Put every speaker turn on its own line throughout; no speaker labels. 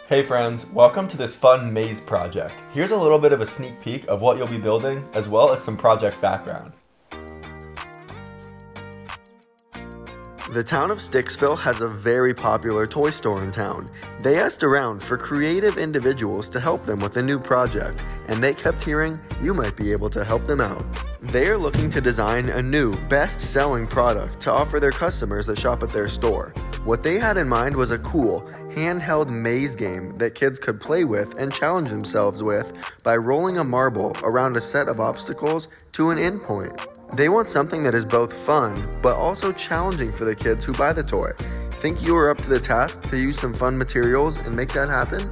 Hey friends, welcome to this fun maze project. Here's a little bit of a sneak peek of what you'll be building, as well as some project background. The town of Sticksville has a very popular toy store in town. They asked around for creative individuals to help them with a new project, and they kept hearing you might be able to help them out. They are looking to design a new, best-selling product to offer their customers that shop at their store. What they had in mind was a cool, handheld maze game that kids could play with and challenge themselves with by rolling a marble around a set of obstacles to an endpoint. They want something that is both fun, but also challenging for the kids who buy the toy. Think you are up to the task to use some fun materials and make that happen?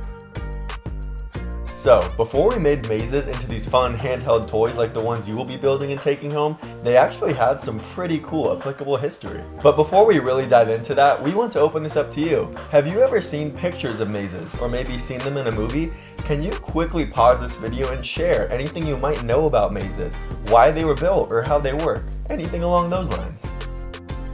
So, before we made mazes into these fun handheld toys like the ones you will be building and taking home, they actually had some pretty cool applicable history. But before we really dive into that, we want to open this up to you. Have you ever seen pictures of mazes, or maybe seen them in a movie? Can you quickly pause this video and share anything you might know about mazes, why they were built, or how they work? Anything along those lines.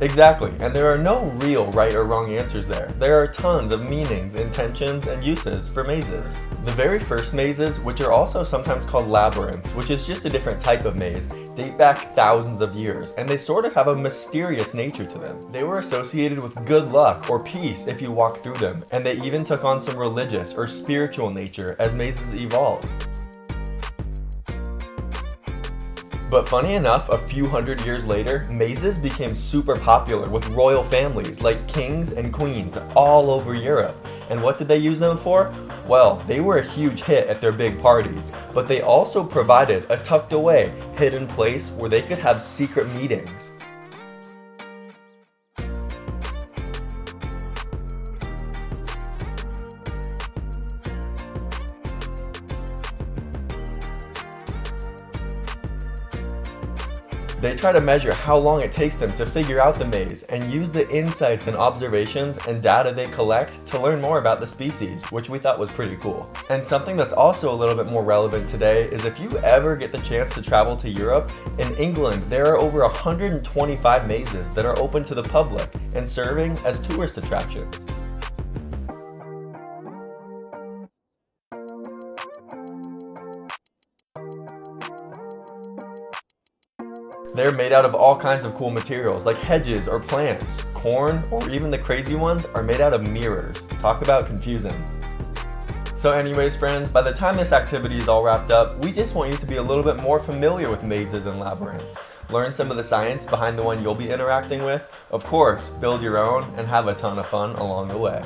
Exactly, and there are no real right or wrong answers there. There are tons of meanings, intentions, and uses for mazes. The very first mazes, which are also sometimes called labyrinths, which is just a different type of maze, date back thousands of years, and they sort of have a mysterious nature to them. They were associated with good luck or peace if you walk through them, and they even took on some religious or spiritual nature as mazes evolved. But funny enough, a few hundred years later, mazes became super popular with royal families like kings and queens all over Europe. And what did they use them for? Well, they were a huge hit at their big parties, but they also provided a tucked away, hidden place where they could have secret meetings. They try to measure how long it takes them to figure out the maze and use the insights and observations and data they collect to learn more about the species, which we thought was pretty cool. And something that's also a little bit more relevant today is if you ever get the chance to travel to Europe, in England there are over 125 mazes that are open to the public and serving as tourist attractions. They're made out of all kinds of cool materials like hedges or plants, corn, or even the crazy ones are made out of mirrors. Talk about confusing. So anyways friends, by the time this activity is all wrapped up, we just want you to be a little bit more familiar with mazes and labyrinths. Learn some of the science behind the one you'll be interacting with. Of course, build your own and have a ton of fun along the way.